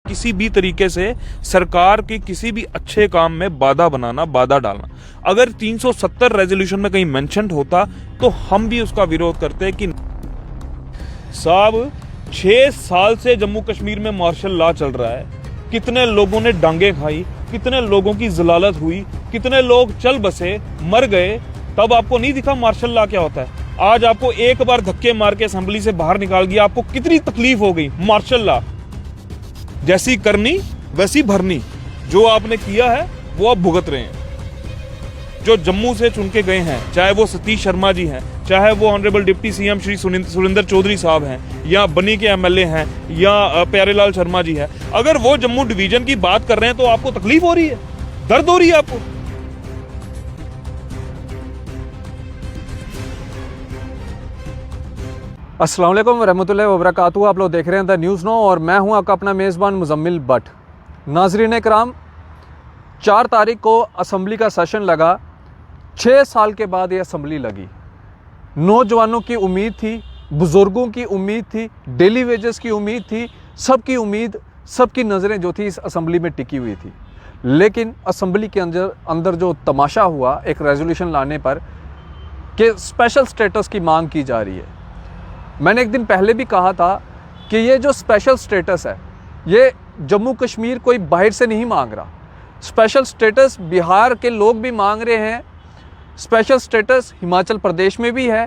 किसी भी तरीके से सरकार के किसी भी अच्छे काम में बाधा बनाना, बाधा डालना। अगर 370 रेजोल्यूशन में कहीं मेंशन होता तो हम भी उसका विरोध करते कि साहब 6 साल से जम्मू कश्मीर में मार्शल लॉ चल रहा है, कितने लोगों ने डांगे खाई, कितने लोगों की जलालत हुई, कितने लोग चल बसे, मर गए, तब आपको नहीं दिखा मार्शल लॉ क्या होता है। आज आपको एक बार धक्के मार के असेंबली से बाहर निकाल दिया, आपको कितनी तकलीफ हो गई। मार्शल लॉ जैसी करनी वैसी भरनी, जो आपने किया है वो आप भुगत रहे हैं। जो जम्मू से चुन के गए हैं, चाहे वो सतीश शर्मा जी हैं, चाहे वो honourable deputy CM Shri Surendra Chaudhary साहब हैं, या बनी के एमएलए हैं, या प्यारेलाल शर्मा जी हैं, अगर वो जम्मू डिवीजन की बात कर रहे हैं तो आपको तकलीफ हो रही है, दर्द हो रही है आपको। अस्सलाम वालेकुम रहमतुल्लाहि व बरकातहू। आप लोग देख रहे हैं द न्यूज़ नो और मैं हूं आपका अपना मेज़बान मुजम्मिल भट्ट। नाज़रीन कराम, 4 तारीख को असम्बली का सेशन लगा। 6 साल के बाद ये असम्बली लगी। नौजवानों की उम्मीद थी, बुज़ुर्गों की उम्मीद थी, डेली वेजेस की उम्मीद थी, सबकी उम्मीद, सबकी नज़रें जो थी इस असम्बली में टिकी हुई थी। लेकिन असम्बली के अंदर जो तमाशा हुआ एक रेजोल्यूशन लाने पर कि स्पेशल स्टेटस की मांग की जा रही है। मैंने एक दिन पहले भी कहा था कि ये जो स्पेशल स्टेटस है ये जम्मू कश्मीर कोई बाहर से नहीं मांग रहा। स्पेशल स्टेटस बिहार के लोग भी मांग रहे हैं, स्पेशल स्टेटस हिमाचल प्रदेश में भी है,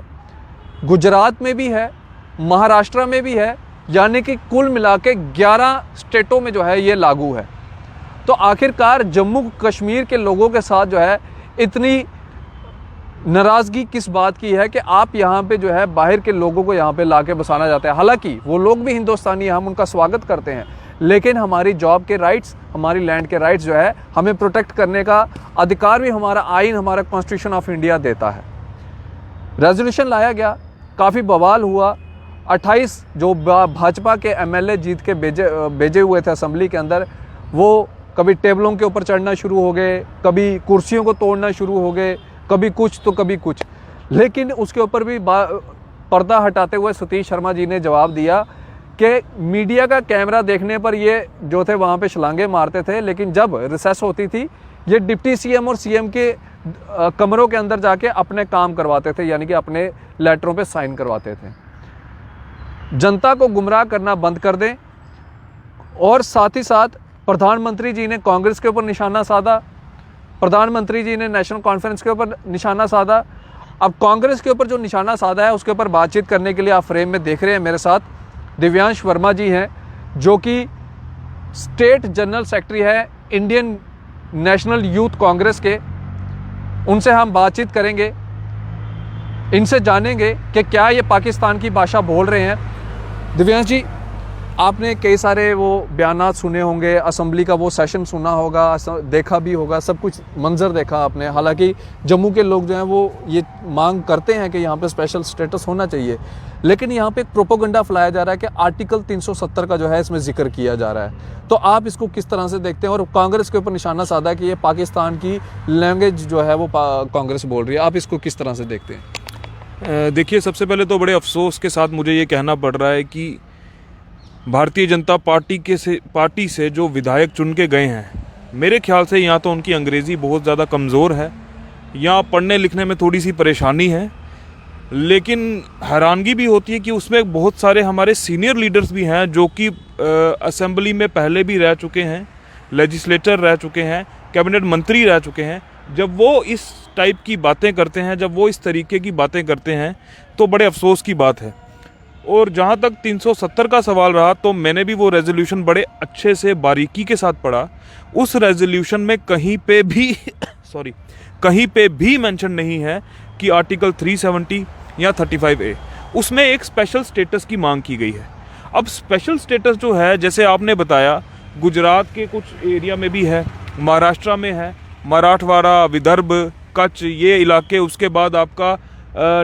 गुजरात में भी है, महाराष्ट्र में भी है, यानी कि कुल मिला के 11 स्टेटों में जो है ये लागू है। तो आखिरकार जम्मू कश्मीर के लोगों के साथ जो है इतनी नाराज़गी किस बात की है कि आप यहाँ पे जो है बाहर के लोगों को यहाँ पे लाके बसाना चाहते हैं। हालांकि वो लोग भी हिंदुस्तानी हैं, हम उनका स्वागत करते हैं, लेकिन हमारी जॉब के राइट्स, हमारी लैंड के राइट्स जो है हमें प्रोटेक्ट करने का अधिकार भी हमारा आइन, हमारा कॉन्स्टिट्यूशन ऑफ इंडिया देता है। रेजोल्यूशन लाया गया, काफ़ी बवाल हुआ। 28 जो भाजपा के एमएलए जीत के भेजे हुए थे असम्बली के अंदर, वो कभी टेबलों के ऊपर चढ़ना शुरू हो गए, कभी कुर्सियों को तोड़ना शुरू हो गए, कभी कुछ तो कभी कुछ। लेकिन उसके ऊपर भी पर्दा हटाते हुए सतीश शर्मा जी ने जवाब दिया कि मीडिया का कैमरा देखने पर ये जो थे वहाँ पे छलांगे मारते थे, लेकिन जब रिसेस होती थी ये डिप्टी सीएम और सीएम के कमरों के अंदर जाके अपने काम करवाते थे, यानी कि अपने लेटरों पे साइन करवाते थे। जनता को गुमराह करना बंद कर दें। और साथ ही साथ प्रधानमंत्री जी ने कांग्रेस के ऊपर निशाना साधा, प्रधानमंत्री जी ने नेशनल कॉन्फ्रेंस के ऊपर निशाना साधा। अब कांग्रेस के ऊपर जो निशाना साधा है उसके ऊपर बातचीत करने के लिए आप फ्रेम में देख रहे हैं मेरे साथ दिव्यांश वर्मा जी हैं, जो कि स्टेट जनरल सेक्रेटरी है इंडियन नेशनल यूथ कांग्रेस के। उनसे हम बातचीत करेंगे, इनसे जानेंगे कि क्या ये पाकिस्तान की भाषा बोल रहे हैं। दिव्यांश जी, आपने कई सारे वो बयानात सुने होंगे, असम्बली का वो सेशन सुना होगा, देखा भी होगा, सब कुछ मंजर देखा आपने। हालांकि जम्मू के लोग जो हैं वो ये मांग करते हैं कि यहाँ पे स्पेशल स्टेटस होना चाहिए, लेकिन यहाँ पे एक प्रोपोगंडा फैलाया जा रहा है कि आर्टिकल 370 का जो है इसमें जिक्र किया जा रहा है। तो आप इसको किस तरह से देखते हैं? और कांग्रेस के ऊपर निशाना साधा कि ये पाकिस्तान की लैंग्वेज जो है वो कांग्रेस बोल रही है, आप इसको किस तरह से देखते हैं? देखिए, सबसे पहले तो बड़े अफसोस के साथ मुझे ये कहना पड़ रहा है कि भारतीय जनता पार्टी से जो विधायक चुन के गए हैं, मेरे ख्याल से या तो उनकी अंग्रेज़ी बहुत ज़्यादा कमज़ोर है या पढ़ने लिखने में थोड़ी सी परेशानी है। लेकिन हैरानगी भी होती है कि उसमें बहुत सारे हमारे सीनियर लीडर्स भी हैं जो कि असेंबली में पहले भी रह चुके हैं, लेजिस्लेटर रह चुके हैं, कैबिनेट मंत्री रह चुके हैं। जब वो इस टाइप की बातें करते हैं, जब वो इस तरीके की बातें करते हैं, तो बड़े अफसोस की बात है। और जहाँ तक 370 का सवाल रहा, तो मैंने भी वो रेजोल्यूशन बड़े अच्छे से बारीकी के साथ पढ़ा। उस रेजोल्यूशन में कहीं पे भी मेंशन नहीं है कि आर्टिकल 370 या 35A, उसमें एक स्पेशल स्टेटस की मांग की गई है। अब स्पेशल स्टेटस जो है, जैसे आपने बताया, गुजरात के कुछ एरिया में भी है, महाराष्ट्र में है, मराठवाड़ा, विदर्भ, कच्छ, ये इलाके। उसके बाद आपका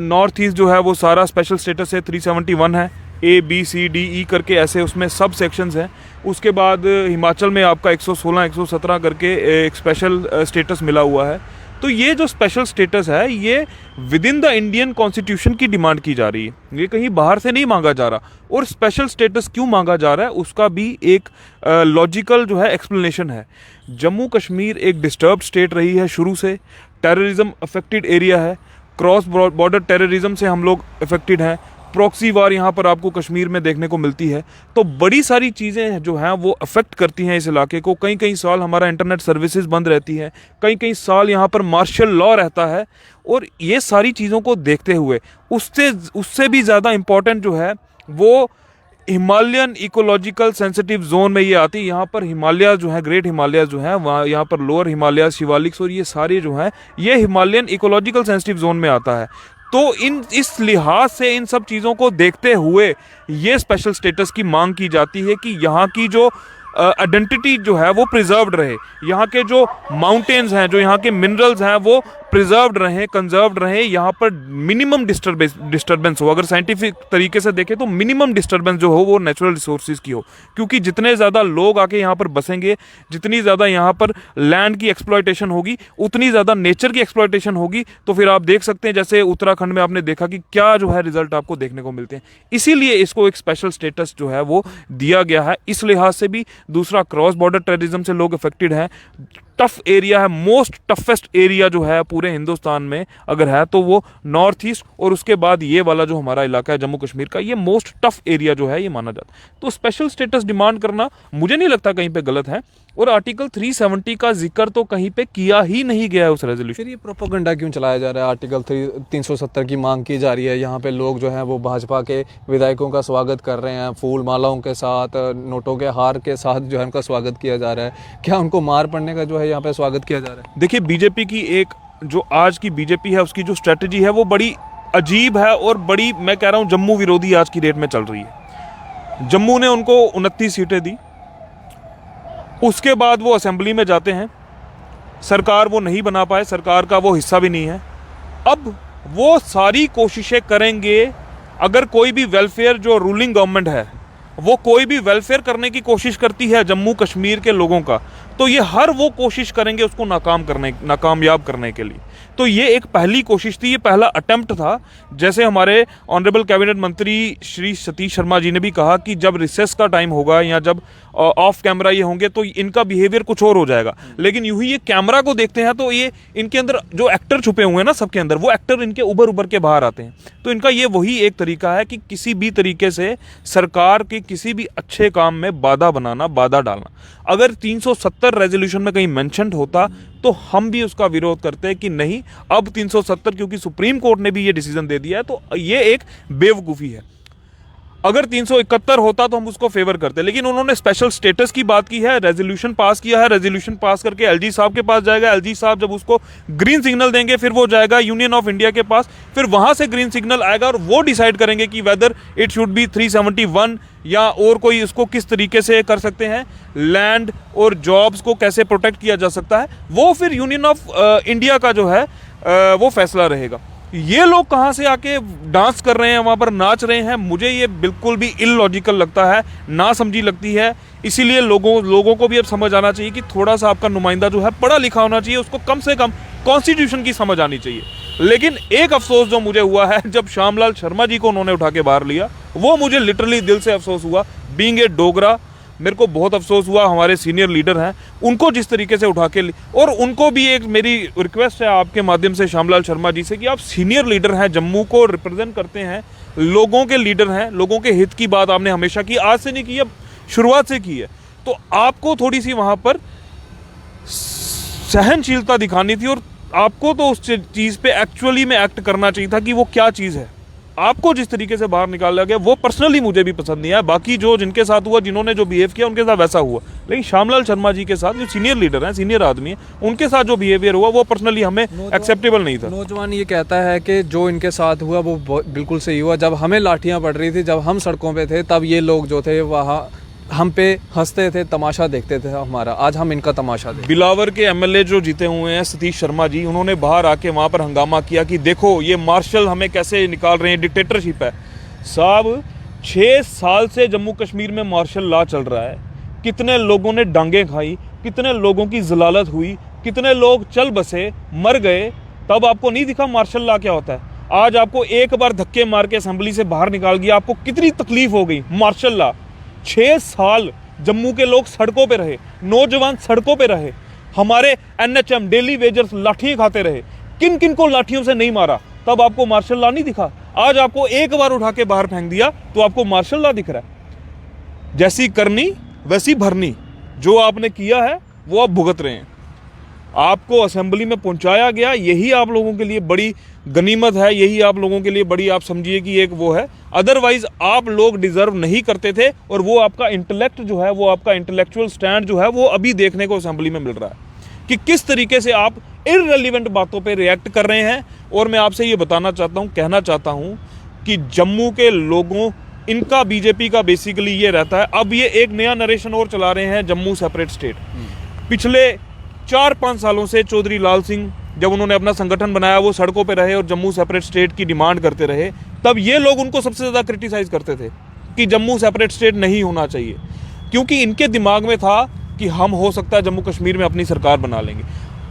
नॉर्थ ईस्ट जो है वो सारा स्पेशल स्टेटस है, 371 है, ABCDE करके ऐसे उसमें सब सेक्शंस हैं। उसके बाद हिमाचल में आपका 116, 117 करके एक स्पेशल स्टेटस मिला हुआ है। तो ये जो स्पेशल स्टेटस है ये with in the Indian constitution की डिमांड की जा रही है, ये कहीं बाहर से नहीं मांगा जा रहा। और स्पेशल स्टेटस क्यों मांगा जा रहा है उसका भी एक लॉजिकल जो है एक्सप्लेनेशन है। जम्मू कश्मीर एक डिस्टर्ब्ड स्टेट रही है शुरू से, टेररिज्म अफेक्टेड एरिया है, क्रॉस बॉर्डर टेररिज्म से हम लोग अफेक्टेड हैं, प्रॉक्सी वार यहाँ पर आपको कश्मीर में देखने को मिलती है। तो बड़ी सारी चीज़ें जो हैं वो अफेक्ट करती हैं इस इलाके को। कई कई साल हमारा इंटरनेट सर्विसेज बंद रहती हैं, कई कई साल यहाँ पर मार्शल लॉ रहता है। और ये सारी चीज़ों को देखते हुए उससे भी ज़्यादा इम्पॉर्टेंट जो है वो हिमालयन इकोलॉजिकल सेंसिटिव जोन में ये आती है। यहाँ पर हिमालय जो है, ग्रेट हिमालय जो है, वहाँ यहाँ पर लोअर हिमालय, शिवालिक्स और ये सारे जो हैं ये हिमालयन इकोलॉजिकल सेंसिटिव जोन में आता है। तो इस लिहाज से इन सब चीज़ों को देखते हुए ये स्पेशल स्टेटस की मांग की जाती है कि यहाँ की जो आइडेंटिटी जो है वो प्रिजर्व्ड रहे, यहाँ के जो माउंटेन्स हैं, जो यहाँ के मिनरल्स हैं वो प्रिजर्व्ड रहें, कंजर्व्ड रहें, यहाँ पर मिनिमम डिस्टर्बेंस हो। अगर साइंटिफिक तरीके से देखें तो मिनिमम डिस्टर्बेंस जो हो वो नेचुरल रिसोर्सेज की हो, क्योंकि जितने ज़्यादा लोग आके यहाँ पर बसेंगे, जितनी ज़्यादा यहाँ पर लैंड की एक्सप्लॉयटेशन होगी, उतनी ज़्यादा नेचर की एक्सप्लॉयटेशन होगी। तो फिर आप देख सकते हैं जैसे उत्तराखंड में आपने देखा कि क्या जो है रिजल्ट आपको देखने को मिलते हैं। इसीलिए इसको एक स्पेशल स्टेटस जो है वो दिया गया है इस लिहाज से भी। दूसरा, क्रॉस बॉर्डर टेररिज्म से लोग अफेक्टेड हैं, टफ एरिया है, मोस्ट टफेस्ट एरिया जो है पूरे हिंदुस्तान में अगर है तो वो नॉर्थ ईस्ट, और उसके बाद ये वाला जो हमारा इलाका है जम्मू कश्मीर का, ये मोस्ट टफ एरिया जो है ये माना जाता है। तो स्पेशल स्टेटस डिमांड करना मुझे नहीं लगता कहीं पे गलत है। और आर्टिकल 370 का जिक्र तो कहीं पे किया ही नहीं गया है उस रेजोल्यूशन। फिर ये प्रोपेगेंडा क्यों चलाया जा रहा है? आर्टिकल 370 की मांग की जा रही है, यहाँ पे लोग जो हैं वो भाजपा के विधायकों का स्वागत कर रहे हैं, फूल मालाओं के साथ, नोटों के हार के साथ जो है उनका स्वागत किया जा रहा है। क्या उनको मार पड़ने का जो है यहाँ पे स्वागत किया जा रहा है? देखिए, बीजेपी की एक जो आज की बीजेपी है उसकी जो स्ट्रेटजी है वो बड़ी अजीब है और बड़ी, मैं कह रहा हूँ, जम्मू विरोधी आज की डेट में चल रही है। जम्मू ने उनको 29 सीटें दी, उसके बाद वो असेंबली में जाते हैं, सरकार वो नहीं बना पाए, सरकार का वो हिस्सा भी नहीं है। अब वो सारी कोशिशें करेंगे, अगर कोई भी वेलफेयर जो रूलिंग गवर्नमेंट है वो कोई भी वेलफेयर करने की कोशिश करती है जम्मू कश्मीर के लोगों का, तो ये हर वो कोशिश करेंगे उसको नाकामयाब करने के लिए। तो ये एक पहली कोशिश थी, ये पहला अटेम्प्ट था। जैसे हमारे ऑनरेबल कैबिनेट मंत्री श्री सतीश शर्मा जी ने भी कहा कि जब रिसेस का टाइम होगा या जब ऑफ कैमरा ये होंगे तो इनका बिहेवियर कुछ और हो जाएगा। लेकिन यूं ही ये कैमरा को देखते हैं तो ये इनके अंदर जो एक्टर छुपे हुए हैं ना, सबके अंदर वो एक्टर इनके उभर के बाहर आते हैं। तो इनका ये वही एक तरीका है कि किसी भी तरीके से सरकार के किसी भी अच्छे काम में बाधा बनाना, बाधा डालना। अगर 370 रेजोल्यूशन में कहीं मेंशन होता तो हम भी उसका विरोध करते हैं कि नहीं, अब 370 क्योंकि सुप्रीम कोर्ट ने भी ये डिसीजन दे दिया है तो ये एक बेवकूफ़ी है। अगर 371 होता तो हम उसको फेवर करते, लेकिन उन्होंने स्पेशल स्टेटस की बात की है, रेजोल्यूशन पास किया है, रेजोल्यूशन पास करके एलजी साहब के पास जाएगा, एलजी साहब जब उसको ग्रीन सिग्नल देंगे फिर वो जाएगा यूनियन ऑफ इंडिया के पास, फिर वहां से ग्रीन सिग्नल आएगा और वो डिसाइड करेंगे कि वेदर इट शुड बी 371 या और कोई इसको किस तरीके से कर सकते हैं, लैंड और जॉब्स को कैसे प्रोटेक्ट किया जा सकता है, वो फिर यूनियन ऑफ इंडिया का जो है वो फैसला रहेगा। ये लोग कहाँ से आके डांस कर रहे हैं, वहाँ पर नाच रहे हैं, मुझे ये बिल्कुल भी इलॉजिकल लगता है, ना समझी लगती है। इसीलिए लोगों को भी अब समझ आना चाहिए कि थोड़ा सा आपका नुमाइंदा जो है पढ़ा लिखा होना चाहिए, उसको कम से कम कॉन्स्टिट्यूशन की समझ आनी चाहिए। लेकिन एक अफसोस जो मुझे हुआ है जब श्यामलाल शर्मा जी को उन्होंने उठा के बाहर लिया, वो मुझे लिटरली दिल से अफसोस हुआ। बीइंग ए डोगरा मेरे को बहुत अफसोस हुआ। हमारे सीनियर लीडर हैं, उनको जिस तरीके से उठा के, और उनको भी एक मेरी रिक्वेस्ट है आपके माध्यम से श्यामलाल शर्मा जी से कि आप सीनियर लीडर हैं, जम्मू को रिप्रेजेंट करते हैं, लोगों के लीडर हैं, लोगों के हित की बात आपने हमेशा की, आज से नहीं की, अब शुरुआत से की है। तो आपको थोड़ी सी वहाँ पर सहनशीलता दिखानी थी और आपको तो उस चीज़ पे एक्चुअली में एक्ट करना चाहिए था कि वो क्या चीज़ है। आपको जिस तरीके से बाहर निकाला गया वो पर्सनली मुझे भी पसंद नहीं आया। बाकी जो जिनके साथ हुआ, जिन्होंने जो बिहेव किया उनके साथ वैसा हुआ, लेकिन श्यामलाल शर्मा जी के साथ जो सीनियर लीडर हैं, सीनियर आदमी हैं, उनके साथ जो बिहेवियर हुआ वो पर्सनली हमें एक्सेप्टेबल नहीं था। नौजवान ये कहता है कि जो इनके साथ हुआ वो बिल्कुल सही हुआ। जब हमें लाठियाँ पड़ रही थी, जब हम सड़कों पर थे, तब ये लोग जो थे वहाँ हम पे हंसते थे, तमाशा देखते थे हमारा। आज हम इनका तमाशा देखते। बिलावर के एमएलए जो जीते हुए हैं सतीश शर्मा जी, उन्होंने बाहर आके वहाँ पर हंगामा किया कि देखो ये मार्शल हमें कैसे निकाल रहे हैं, डिक्टेटरशिप है। साहब 6 साल से जम्मू कश्मीर में मार्शल लॉ चल रहा है, कितने लोगों ने डांगे खाई, कितने लोगों की जलालत हुई, कितने लोग चल बसे, मर गए, तब आपको नहीं दिखा मार्शल लॉ क्या होता है। आज आपको एक बार धक्के मार के असेंबली से बाहर निकाल दिया, आपको कितनी तकलीफ हो गई। मार्शल लॉ 6 साल जम्मू के लोग सड़कों पे रहे, नौजवान सड़कों पे रहे, हमारे एनएचएम डेली वेजर्स लाठियां खाते रहे, किन किन को लाठियों से नहीं मारा, तब आपको मार्शल लॉ नहीं दिखा। आज आपको एक बार उठा के बाहर फेंक दिया तो आपको मार्शल लॉ दिख रहा है। जैसी करनी वैसी भरनी, जो आपने किया है वो आप भुगत रहे हैं। आपको असेंबली में पहुंचाया गया, यही आप लोगों के लिए बड़ी गनीमत है, यही आप लोगों के लिए बड़ी, आप समझिए कि एक वो है। अदरवाइज आप लोग डिजर्व नहीं करते थे, और वो आपका इंटेलेक्ट जो है, वो आपका इंटेलेक्चुअल स्टैंड जो है, वो अभी देखने को असेंबली में मिल रहा है कि किस तरीके से आप इररिलेवेंट बातों पे रिएक्ट कर रहे हैं। और मैं आपसे ये बताना चाहता हूँ, कहना चाहता हूँ कि जम्मू के लोगों, इनका बीजेपी का बेसिकली ये रहता है, अब ये एक नया नरेशन और चला रहे हैं, जम्मू सेपरेट स्टेट। पिछले 4-5 सालों से चौधरी लाल सिंह जब उन्होंने अपना संगठन बनाया, वो सड़कों पे रहे और जम्मू सेपरेट स्टेट की डिमांड करते रहे, तब ये लोग उनको सबसे ज़्यादा क्रिटिसाइज करते थे कि जम्मू सेपरेट स्टेट नहीं होना चाहिए, क्योंकि इनके दिमाग में था कि हम हो सकता है जम्मू कश्मीर में अपनी सरकार बना लेंगे।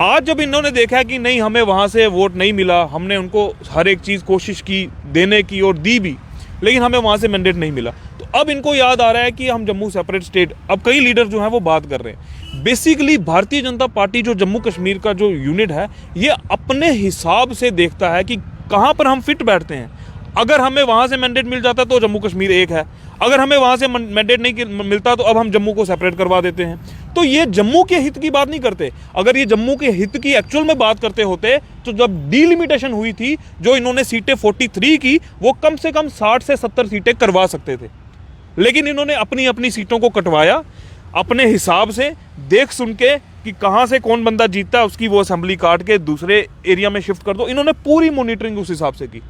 आज जब इन्होंने देखा कि नहीं, हमें वहाँ से वोट नहीं मिला, हमने उनको हर एक चीज़ कोशिश की देने की और दी भी, लेकिन हमें वहाँ से मैंडेट नहीं मिला, तो अब इनको याद आ रहा है कि हम जम्मू सेपरेट स्टेट, अब कई लीडर जो हैं वो बात कर रहे हैं। बेसिकली भारतीय जनता पार्टी जो जम्मू कश्मीर का जो यूनिट है, ये अपने हिसाब से देखता है कि कहाँ पर हम फिट बैठते हैं। अगर हमें वहाँ से मैंडेट मिल जाता तो जम्मू कश्मीर एक है, अगर हमें वहाँ से मैंडेट नहीं मिलता तो अब हम जम्मू को सेपरेट करवा देते हैं। तो ये जम्मू के हित की बात नहीं करते। अगर ये जम्मू के हित की एक्चुअल में बात करते होते तो जब डीलिमिटेशन हुई थी, जो इन्होंने सीटें 43 की, वो कम से कम 60 से 70 सीटें करवा सकते थे, लेकिन इन्होंने अपनी अपनी सीटों को कटवाया अपने हिसाब से, देख सुन के कि कहाँ से कौन बंदा जीतता है, उसकी वो असेंबली काट के दूसरे एरिया में शिफ्ट कर दो। इन्होंने पूरी मॉनिटरिंग उस हिसाब से की,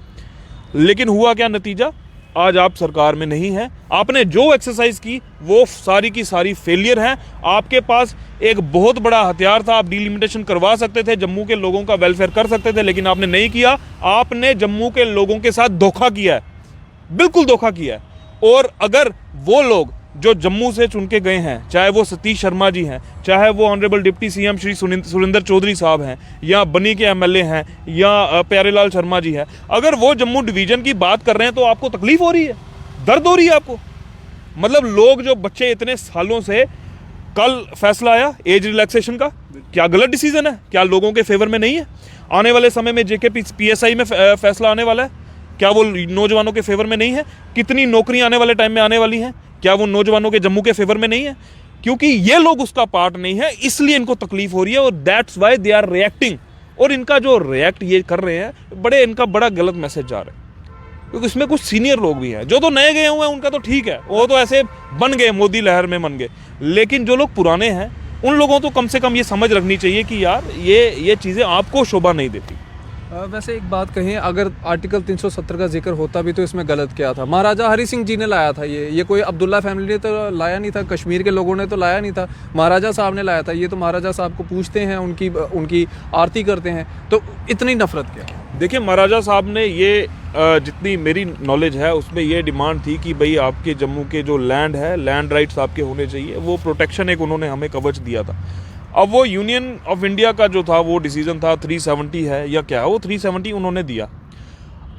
लेकिन हुआ क्या नतीजा? आज आप सरकार में नहीं है। आपने जो एक्सरसाइज की वो सारी की सारी फेलियर है। आपके पास एक बहुत बड़ा हथियार था, आप डिलिमिटेशन करवा सकते थे, जम्मू के लोगों का वेलफेयर कर सकते थे, लेकिन आपने नहीं किया। आपने जम्मू के लोगों के साथ धोखा किया है, बिल्कुल धोखा किया है। और अगर वो लोग जो जम्मू से चुन के गए हैं, चाहे वो सतीश शर्मा जी हैं, चाहे वो honourable deputy CM Shri Surendra Chaudhary साहब हैं, या बनी के एमएलए हैं, या प्यारेलाल शर्मा जी हैं, अगर वो जम्मू डिवीजन की बात कर रहे हैं तो आपको तकलीफ हो रही है, दर्द हो रही है आपको। मतलब लोग जो बच्चे इतने सालों से, कल फैसला आया एज रिलैक्सेशन का, क्या गलत डिसीजन है? क्या लोगों के फेवर में नहीं है? आने वाले समय में JKPSI में फैसला आने वाला है, क्या वो नौजवानों के फेवर में नहीं है? कितनी नौकरियां आने वाले टाइम में आने वाली हैं, क्या वो नौजवानों के जम्मू के फेवर में नहीं है? क्योंकि ये लोग उसका पार्ट नहीं है, इसलिए इनको तकलीफ हो रही है, और that's why they are reacting. और इनका जो रिएक्ट ये कर रहे हैं, इनका बड़ा गलत मैसेज जा रहा है, क्योंकि इसमें कुछ सीनियर लोग भी हैं। जो तो नए गए हुए हैं उनका तो ठीक है, वो तो ऐसे बन गए, मोदी लहर में बन गए, लेकिन जो लोग पुराने हैं उन लोगों तो कम से कम ये समझ रखनी चाहिए कि यार ये चीज़ें आपको शोभा नहीं देती। वैसे एक बात कहें, अगर आर्टिकल 370 का जिक्र होता भी तो इसमें गलत क्या था? महाराजा हरि सिंह जी ने लाया था, ये कोई अब्दुल्ला फैमिली ने तो लाया नहीं था, कश्मीर के लोगों ने तो लाया नहीं था, महाराजा साहब ने लाया था। ये तो महाराजा साहब को पूछते हैं, उनकी आरती करते हैं, तो इतनी नफरत क्या? देखिए, महाराजा साहब ने ये जितनी मेरी नॉलेज है उसमें ये डिमांड थी कि भाई आपके जम्मू के जो लैंड है, लैंड राइट्स आपके होने चाहिए, वो प्रोटेक्शन एक उन्होंने हमें कवच दिया था। अब वो यूनियन ऑफ इंडिया का जो था वो डिसीजन था 370 है या क्या, वो 370 उन्होंने दिया।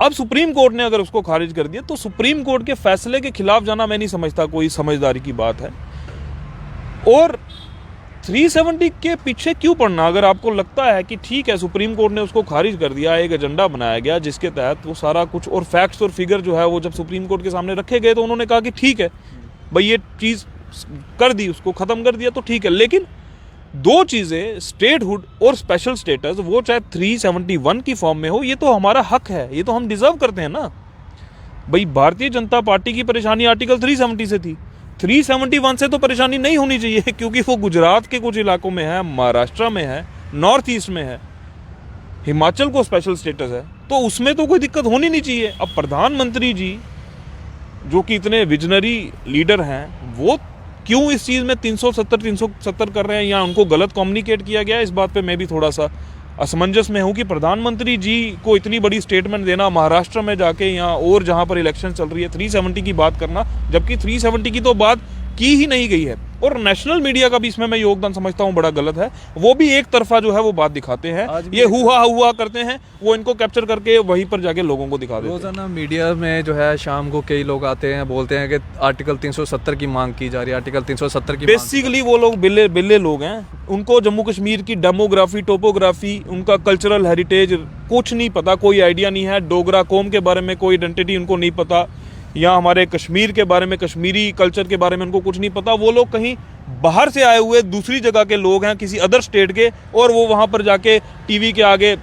अब सुप्रीम कोर्ट ने अगर उसको खारिज कर दिया, तो सुप्रीम कोर्ट के फैसले के खिलाफ जाना मैं नहीं समझता कोई समझदारी की बात है। और 370 के पीछे क्यों पड़ना? अगर आपको लगता है कि ठीक है सुप्रीम कोर्ट ने उसको खारिज कर दिया, एक एजेंडा बनाया गया जिसके तहत वो सारा कुछ, और फैक्ट्स और फिगर जो है वो जब सुप्रीम कोर्ट के सामने रखे गए तो उन्होंने कहा कि ठीक है भाई ये चीज़ कर दी, उसको ख़त्म कर दिया तो ठीक है। लेकिन दो चीज़ें, स्टेटहुड और स्पेशल स्टेटस, वो चाहे 371 की फॉर्म में हो, ये तो हमारा हक है, ये तो हम डिजर्व करते हैं ना भाई। भारतीय जनता पार्टी की परेशानी आर्टिकल 370 से थी, 371 से तो परेशानी नहीं होनी चाहिए, क्योंकि वो गुजरात के कुछ इलाकों में है, महाराष्ट्र में है, नॉर्थ ईस्ट में है, हिमाचल को स्पेशल स्टेटस है, तो उसमें तो कोई दिक्कत होनी नहीं चाहिए। अब प्रधानमंत्री जी जो कि इतने विजनरी लीडर हैं, वो क्यों इस चीज़ में 370 कर रहे हैं, या उनको गलत कम्युनिकेट किया गया है, इस बात पे मैं भी थोड़ा सा असमंजस में हूँ कि प्रधानमंत्री जी को इतनी बड़ी स्टेटमेंट देना महाराष्ट्र में जाके, या और जहाँ पर इलेक्शन चल रही है, 370 की बात करना, जबकि 370 की तो बात की ही नहीं गई है। और नेशनल मीडिया का भी इसमें मैं योगदान समझता हूं बड़ा गलत है। वो भी एक तरफा जो है वो बात दिखाते हैं, ये हुआ करते हैं, वो इनको कैप्चर करके वहीं पर जाके लोगों को दिखा देते हैं। रोजाना मीडिया में जो है शाम को कई लोग आते हैं, बोलते हैं कि आर्टिकल 370 की मांग की जा रही है, आर्टिकल 370 की बेसिकली वो लोग बिल्ले लोग हैं। उनको जम्मू कश्मीर की डेमोग्राफी, टोपोग्राफी, उनका कल्चरल हेरिटेज कुछ नहीं पता, कोई आइडिया नहीं है। डोगरा कौम के बारे में कोई आइडेंटिटी उनको नहीं पता, या हमारे कश्मीर के बारे में, कश्मीरी कल्चर के बारे में उनको कुछ नहीं पता। वो लोग कहीं बाहर से आए हुए दूसरी जगह के लोग हैं, किसी अदर स्टेट के, और वो वहाँ पर जाके टीवी के आगे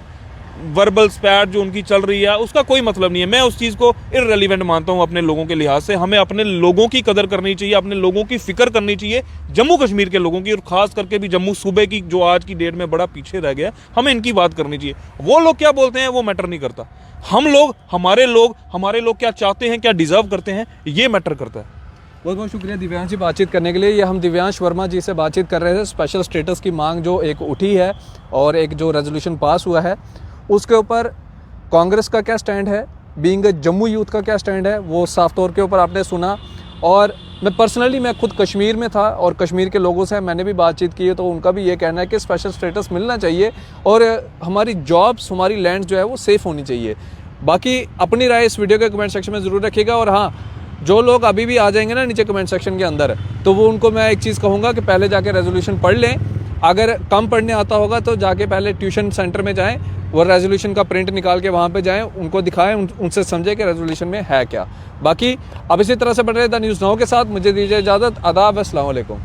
वर्बल स्पैट जो उनकी चल रही है उसका कोई मतलब नहीं है। मैं उस चीज़ को इररेलेवेंट मानता हूँ अपने लोगों के लिहाज से। हमें अपने लोगों की कदर करनी चाहिए, अपने लोगों की फिक्र करनी चाहिए, जम्मू कश्मीर के लोगों की, और खास करके भी जम्मू सूबे की जो आज की डेट में बड़ा पीछे रह गया, हमें इनकी बात करनी चाहिए। वो लोग क्या बोलते हैं वो मैटर नहीं करता। हम लोग, हमारे लोग क्या चाहते हैं, क्या डिजर्व करते हैं, ये मैटर करता है। बहुत बहुत शुक्रिया दिव्यांश जी बातचीत करने के लिए। ये हम दिव्यांश वर्मा जी से बातचीत कर रहे थे। स्पेशल स्टेटस की मांग जो एक उठी है और एक जो रेजोल्यूशन पास हुआ है उसके ऊपर कांग्रेस का क्या स्टैंड है, बीइंग जम्मू यूथ का क्या स्टैंड है, वो साफ तौर के ऊपर आपने सुना। और मैं खुद कश्मीर में था और कश्मीर के लोगों से मैंने भी बातचीत की है, तो उनका भी ये कहना है कि स्पेशल स्टेटस मिलना चाहिए और हमारी जॉब्स, हमारी लैंड जो है वो सेफ़ होनी चाहिए। बाकी अपनी राय इस वीडियो के कमेंट सेक्शन में ज़रूर रखिएगा। और हाँ, जो लोग अभी भी आ जाएंगे ना नीचे कमेंट सेक्शन के अंदर, तो वो उनको मैं एक चीज़ कहूँगा कि पहले जाके रेजोल्यूशन पढ़ लें। अगर कम पढ़ने आता होगा तो जाके पहले ट्यूशन सेंटर में जाएं, वो रेजोल्यूशन का प्रिंट निकाल के वहाँ पे जाएं, उनको दिखाएं, उनसे समझें कि रेजोल्यूशन में है क्या। बाकी अब इसी तरह से बढ़ रहे द न्यूज़ नाउ के साथ मुझे दीजिए इजाज़त। आदाब, अस्सलाम वालेकुम।